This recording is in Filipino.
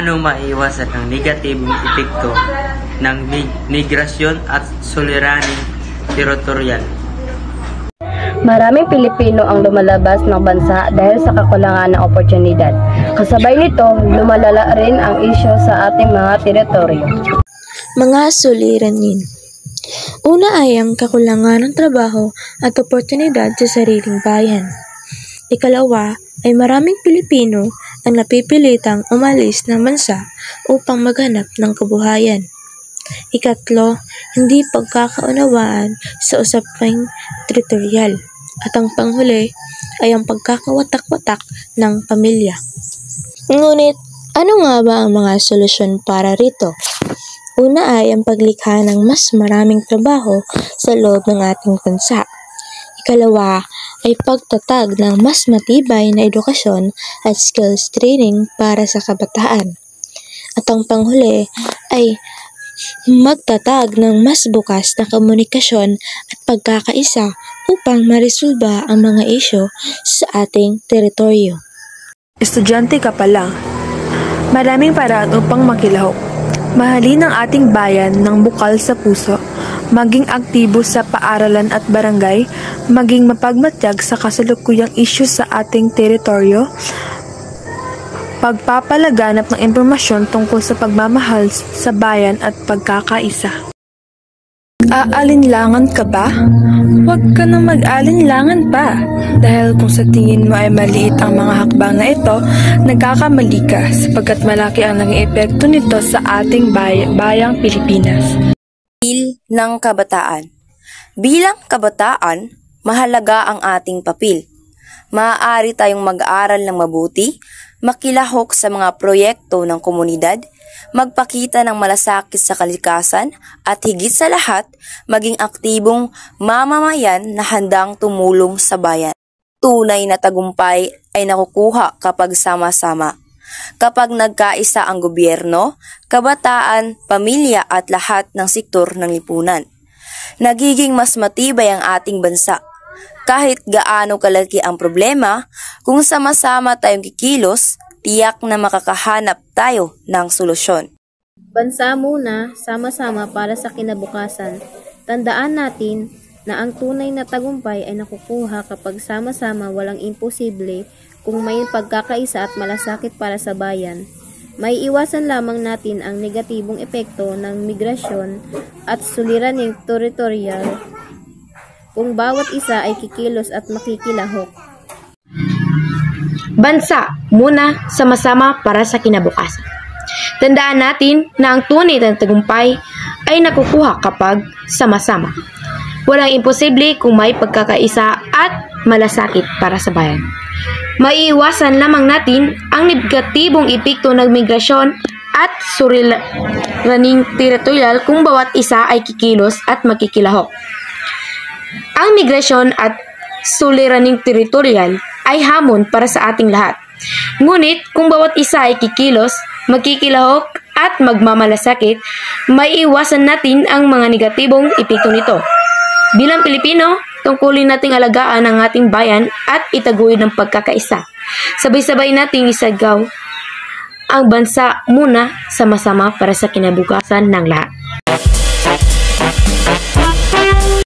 Paano maiwasan ang negatibong epekto ng migrasyon at suliraning teritorial? Maraming Pilipino ang lumalabas ng bansa dahil sa kakulangan ng oportunidad. Kasabay nito, lumalala rin ang isyu sa ating mga teritoryo. Mga suliranin. Una ay ang kakulangan ng trabaho at oportunidad sa sariling bayan. Ikalawa ay maraming Pilipino ang napipilitang umalis ng bansa upang maghanap ng kabuhayan. Ikatlo, hindi pagkakaunawaan sa usaping teritorial. At ang panghuli ay ang pagkakawatak-watak ng pamilya. Ngunit, ano nga ba ang mga solusyon para rito? Una ay ang paglikha ng mas maraming trabaho sa loob ng ating bansa. Ikalawa ay pagtatag ng mas matibay na edukasyon at skills training para sa kabataan. At ang panghuli ay magtatag ng mas bukas na komunikasyon at pagkakaisa upang maresolba ang mga isyu sa ating teritoryo. Estudyante ka pa lang. Maraming paraan upang makilahok. Mahalin ang ating bayan ng bukal sa puso, maging aktibo sa paaralan at barangay, maging mapagmatyag sa kasalukuyang isyu sa ating teritoryo, pagpapalaganap ng impormasyon tungkol sa pagmamahal sa bayan at pagkakaisa. Aalinlangan ka ba? Huwag ka na mag-alinlangan pa. Dahil kung sa tingin mo ay maliit ang mga hakbang na ito, nagkakamali ka sapagkat malaki ang naging epekto nito sa ating bayang Pilipinas. Papel ng kabataan. Bilang kabataan, mahalaga ang ating papel. Maaari tayong mag-aaral ng mabuti, makilahok sa mga proyekto ng komunidad, magpakita ng malasakit sa kalikasan, at higit sa lahat, maging aktibong mamamayan na handang tumulong sa bayan. Tunay na tagumpay ay nakukuha kapag sama-sama. Kapag nagkaisa ang gobyerno, kabataan, pamilya at lahat ng sektor ng lipunan. Nagiging mas matibay ang ating bansa. Kahit gaano kalaki ang problema, kung sama-sama tayong kikilos, tiyak na makakahanap tayo ng solusyon. Bansa muna, sama-sama para sa kinabukasan. Tandaan natin na ang tunay na tagumpay ay nakukuha kapag sama-sama, walang imposible kung may pagkakaisa at malasakit para sa bayan. May iwasan lamang natin ang negatibong epekto ng migrasyon at suliraning teritorial kung bawat isa ay kikilos at makikilahok. Bansa muna, sama-sama para sa kinabukasan. Tandaan natin na ang tunay na tagumpay ay nakukuha kapag sama-sama. Walang imposible kung may pagkakaisa at malasakit para sa bayan. Maiiwasan lamang natin ang negatibong epekto ng migrasyon at suliraning teritorial kung bawat isa ay kikilos at makikilahok. Ang migrasyon at suliraning teritorial ay hamon para sa ating lahat. Ngunit kung bawat isa ay kikilos, makikilahok at magmamalasakit, maiiwasan natin ang mga negatibong epekto nito. Bilang Pilipino, tungkulin nating alagaan ang ating bayan at itaguyod ng pagkakaisa. Sabay-sabay nating isagaw ang bansa muna, sama-sama para sa kinabukasan ng lahat.